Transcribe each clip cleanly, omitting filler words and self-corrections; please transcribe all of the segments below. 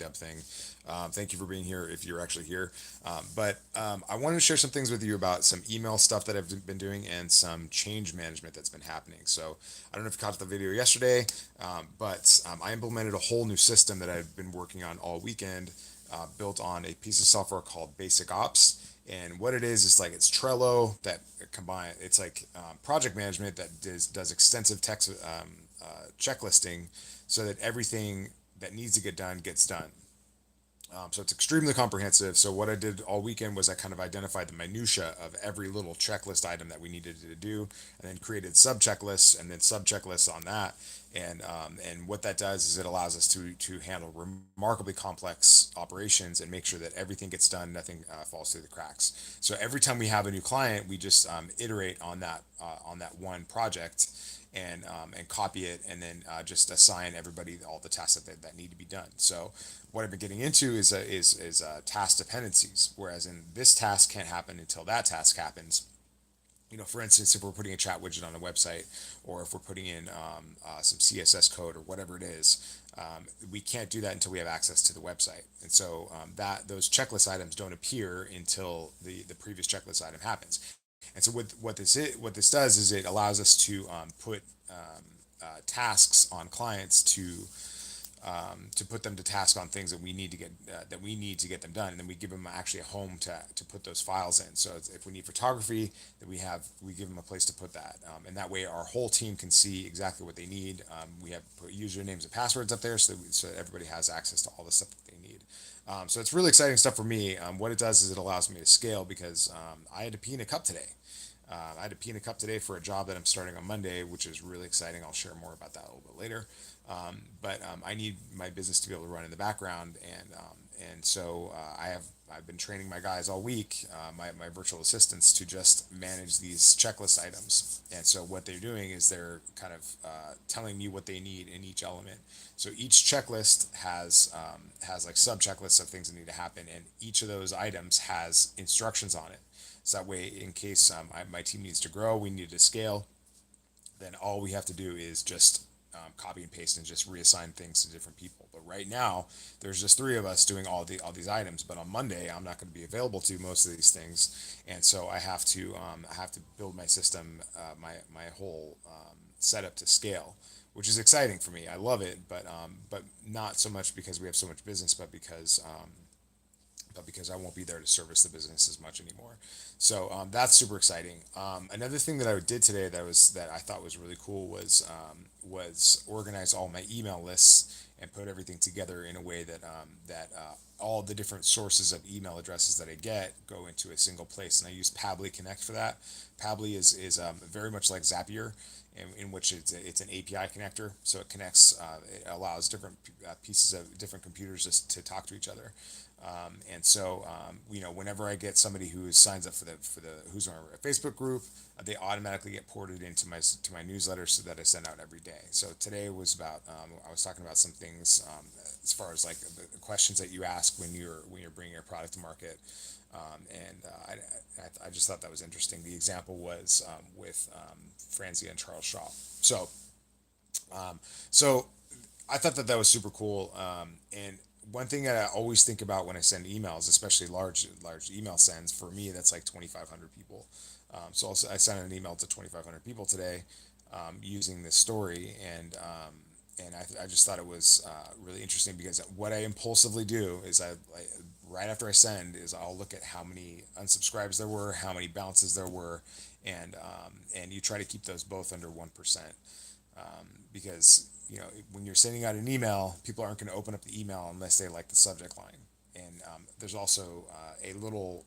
dub thing. Thank you for being here if you're actually here. But I wanted to share some things with you about some email stuff that I've been doing and some change management that's been happening. So I don't know if you caught the video yesterday, but I implemented a whole new system that I've been working on all weekend, built on a piece of software called Basic Ops. And what it is like it's Trello that combine. It's like project management that does extensive text checklisting, so that everything that needs to get done gets done. So it's extremely comprehensive. So what I did all weekend was I kind of identified the minutia of every little checklist item that we needed to do, and then created sub checklists and then sub checklists on that. And what that does is it allows us to handle remarkably complex operations and make sure that everything gets done, nothing falls through the cracks. So every time we have a new client, we just iterate on that one project, and copy it, and then just assign everybody all the tasks that need to be done. So what I've been getting into is task dependencies. Whereas in this task can't happen until that task happens. For instance, if we're putting a chat widget on a website, or if we're putting in some CSS code or whatever it is, we can't do that until we have access to the website. And so that those checklist items don't appear until the previous checklist item happens. And so what this does is it allows us to put tasks on clients to put them to task on things that we need to get them done, and then we give them actually a home to put those files in. So if we need photography, that we give them a place to put that, and that way our whole team can see exactly what they need. We have put usernames and passwords up there, so that everybody has access to all the stuff that they need. So it's really exciting stuff for me. What it does is it allows me to scale, because I had to pee in a cup today. I had to pee in a cup today for a job that I'm starting on Monday, which is really exciting. I'll share more about that a little bit later. But I need my business to be able to run in the background, and so I've been training my guys all week, my virtual assistants, to just manage these checklist items. And so what they're doing is they're kind of telling me what they need in each element. So each checklist has like sub checklists of things that need to happen, and each of those items has instructions on it. So that way, in case my team needs to grow, we need to scale, then all we have to do is just copy and paste and just reassign things to different people. But right now, there's just three of us doing all these items. But on Monday, I'm not going to be available to most of these things, and so I have to build my system, my whole setup to scale, which is exciting for me. I love it, but not so much because we have so much business, but because I won't be there to service the business as much anymore. So that's super exciting. Another thing that I did today that I thought was really cool was organize all my email lists and put everything together in a way that all the different sources of email addresses that I get go into a single place. And I use Pabbly Connect for that. Pabbly is very much like Zapier, in which it's an API connector. So it connects, it allows different pieces of different computers just to talk to each other. Whenever I get somebody who signs up who's on a Facebook group, they automatically get ported into my newsletter, so that I send out every day. So today was about I was talking about some things, as far as like the questions that you ask when you're bringing your product to market. I just thought that was interesting. The example was with Franzia and Charles Shaw. So I thought that was super cool. And one thing that I always think about when I send emails, especially large email sends, for me that's like 2,500 people. I sent an email to 2,500 people today, using this story, and I just thought it was really interesting, because what I impulsively do is right after I send is I'll look at how many unsubscribes there were, how many bounces there were, and you try to keep those both under 1%, because when you're sending out an email, people aren't going to open up the email unless they like the subject line. And there's also a little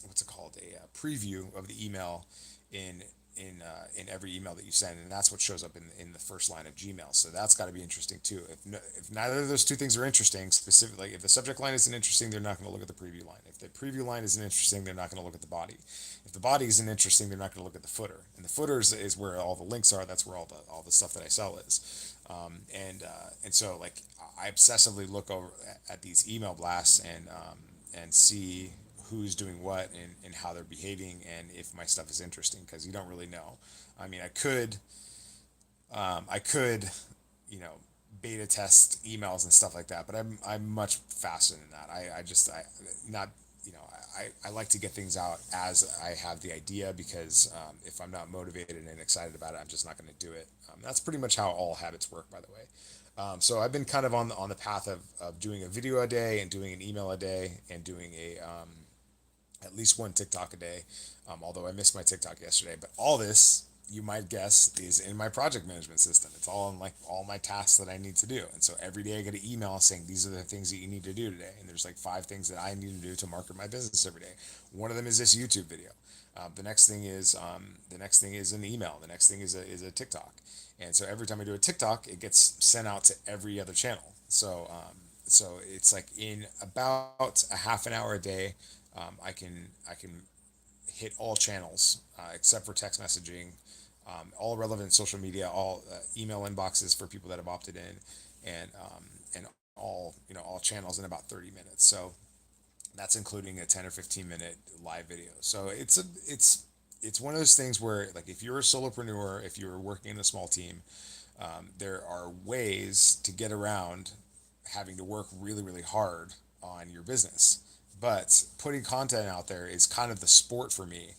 what's it called, a preview of the email in in every email that you send, and that's what shows up in the first line of Gmail. So that's got to be interesting too. If neither of those two things are interesting, specifically, like if the subject line isn't interesting, they're not going to look at the preview line. If the preview line isn't interesting, they're not going to look at the body. If the body isn't interesting, they're not going to look at the footer. And the footer is where all the links are. That's where all the stuff that I sell is. And so like I obsessively look over at these email blasts and see who's doing what and how they're behaving and if my stuff is interesting, because you don't really know. I mean, I could, you know, beta test emails and stuff like that. But I'm much faster than that. I just I not you know I like to get things out as I have the idea, because if I'm not motivated and excited about it, I'm just not going to do it. That's pretty much how all habits work, by the way. So I've been kind of on the path of doing a video a day and doing an email a day and doing a at least one TikTok a day. Although I missed my TikTok yesterday, but all this, you might guess, is in my project management system. It's all in like all my tasks that I need to do. And so every day I get an email saying these are the things that you need to do today. And there's like 5 things that I need to do to market my business every day. One of them is this YouTube video. The next thing is an email. The next thing is a TikTok. And so every time I do a TikTok, it gets sent out to every other channel. So it's like in about a half an hour a day, I can hit all channels except for text messaging, all relevant social media, all email inboxes for people that have opted in, and all all channels in about 30 minutes. So that's including a 10 or 15-minute live video. So it's one of those things where, like, if you're a solopreneur, if you're working in a small team, there are ways to get around having to work really, really hard on your business. But putting content out there is kind of the sport for me,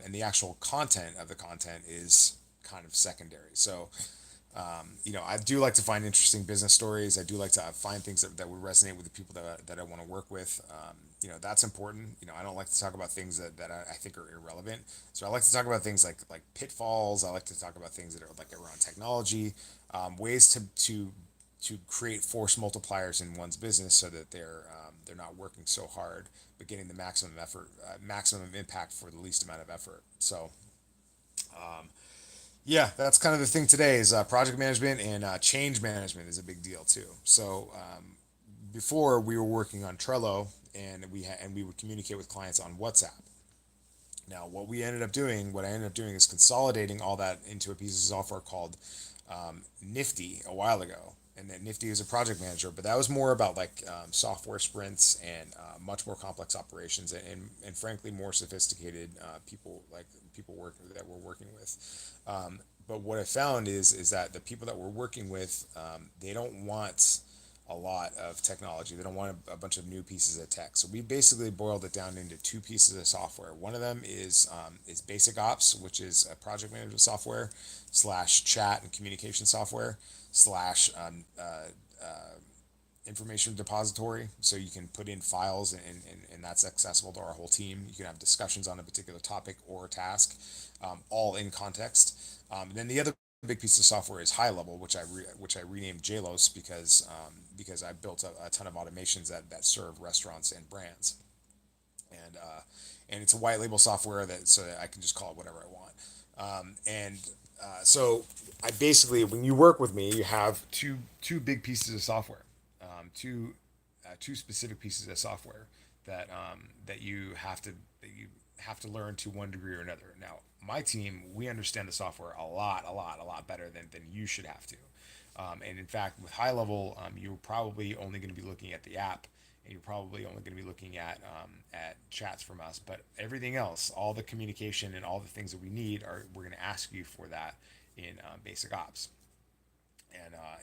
and the actual content of the content is kind of secondary. So, I do like to find interesting business stories. I do like to find things that would resonate with the people that I want to work with. That's important. I don't like to talk about things that I think are irrelevant. So I like to talk about things like pitfalls. I like to talk about things that are like around technology, ways to create force multipliers in one's business so that they're not working so hard, but getting the maximum effort, maximum impact for the least amount of effort. So yeah, that's kind of the thing today is project management, and change management is a big deal too. So before we were working on Trello, and we would communicate with clients on WhatsApp. Now, what I ended up doing is consolidating all that into a piece of software called Nifty a while ago. And then Nifty is a project manager, but that was more about like software sprints and much more complex operations, and frankly more sophisticated people that we're working with. But what I found is that the people that we're working with, they don't want a lot of technology. They don't want a bunch of new pieces of tech. So we basically boiled it down into 2 pieces of software. One of them is Basic Ops, which is a project management software slash chat and communication software slash information depository. So you can put in files, and that's accessible to our whole team. You can have discussions on a particular topic or task, all in context. And then the other big piece of software is High Level, which I renamed JLOS because I built a ton of automations that serve restaurants and brands, and and it's a white label software that I can just call it whatever I want. And so I basically, when you work with me, you have two big pieces of software, two specific pieces of software that you have to learn to one degree or another. Now, my team, we understand the software a lot better than you should have to. And in fact, with High Level, you're probably only going to be looking at the app, and you're probably only going to be looking at chats from us. But everything else, all the communication and all the things that we need, we're going to ask you for that in Basic Ops.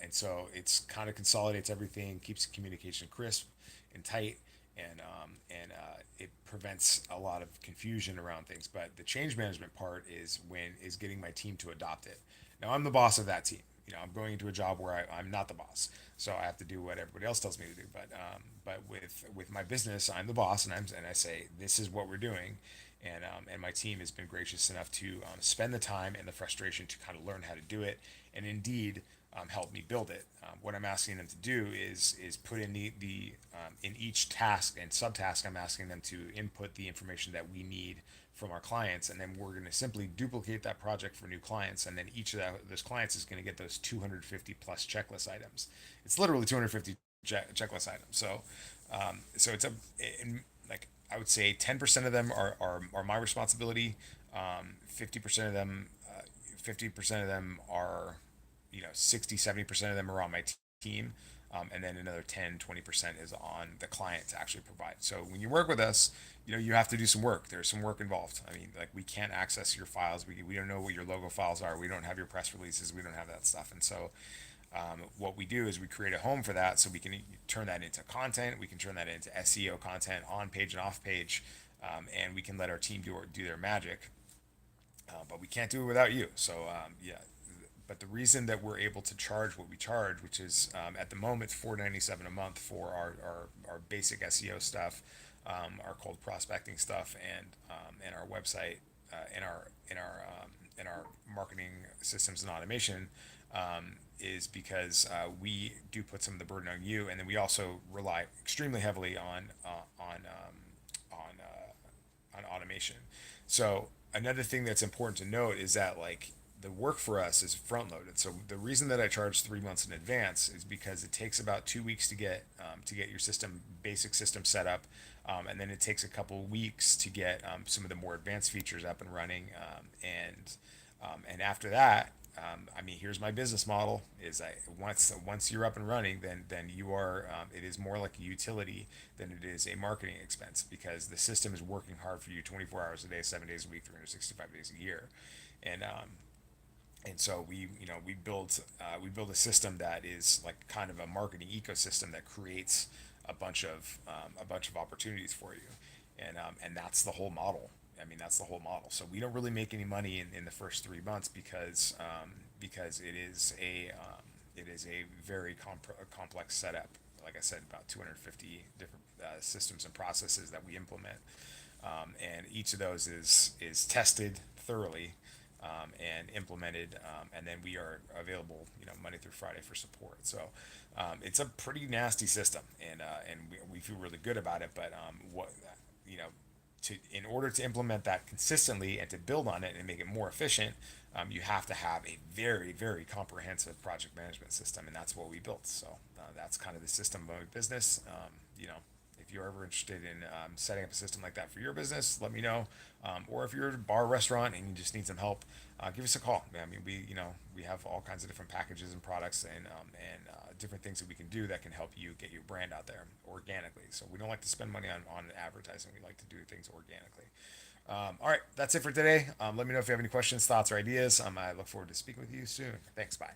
And so it's kind of consolidates everything, keeps the communication crisp and tight, and it prevents a lot of confusion around things. But the change management part is getting my team to adopt it. Now I'm the boss of that team. I'm going into a job where I'm not the boss, so I have to do what everybody else tells me to do. But with my business, I'm the boss, and I say this is what we're doing, and my team has been gracious enough to spend the time and the frustration to kind of learn how to do it, and indeed help me build it. What I'm asking them to do is put in the in each task and subtask, I'm asking them to input the information that we need from our clients, and then we're going to simply duplicate that project for new clients, and then each of those clients is going to get those 250 plus checklist items. It's literally 250 checklist items. So it's like I would say 10% of them are my responsibility. 50% of them 50% of them are 60-70% of them are on my team, and then another 10-20% is on the client to actually provide. So when you work with us, you have to do some work. There's some work involved. I mean, like, we can't access your files. We don't know what your logo files are. We don't have your press releases. We don't have that stuff. And so What we do is we create a home for that, so we can turn that into content. We can turn that into SEO content on page and off page, and we can let our team do their magic. But we can't do it without you. So yeah. But the reason that we're able to charge what we charge, which is at the moment $4.97 a month for our basic SEO stuff, our cold prospecting stuff, and our website, and our marketing systems and automation, is because we do put some of the burden on you, and then we also rely extremely heavily on automation. So another thing that's important to note is that like the work for us is front loaded. So the reason that I charge 3 months in advance is because it takes about 2 weeks to get your basic system set up, and then it takes a couple weeks to get some of the more advanced features up and running, and after that, I mean, here's my business model: is I once you're up and running, then you are it is more like a utility than it is a marketing expense, because the system is working hard for you 24 hours a day, 7 days a week, 365 days a year, and so we build a system that is like kind of a marketing ecosystem that creates a bunch of opportunities for you, and that's the whole model. I mean, that's the whole model. So we don't really make any money in the first 3 months, because it is a very complex setup. Like I said, about 250 different systems and processes that we implement, and each of those is tested thoroughly, and implemented, and then we are available, Monday through Friday for support. So it's a pretty nasty system, and we feel really good about it. But what you know in order to implement that consistently and to build on it and make it more efficient, you have to have a very, very comprehensive project management system, and that's what we built. So that's kind of the system of my business. If you're ever interested in setting up a system like that for your business, let me know. Or if you're a bar restaurant and you just need some help, give us a call. I mean, we have all kinds of different packages and products, and different things that we can do that can help you get your brand out there organically. So we don't like to spend money on advertising. We like to do things organically. All right, that's it for today. Let me know if you have any questions, thoughts, or ideas. I look forward to speaking with you soon. Thanks. Bye.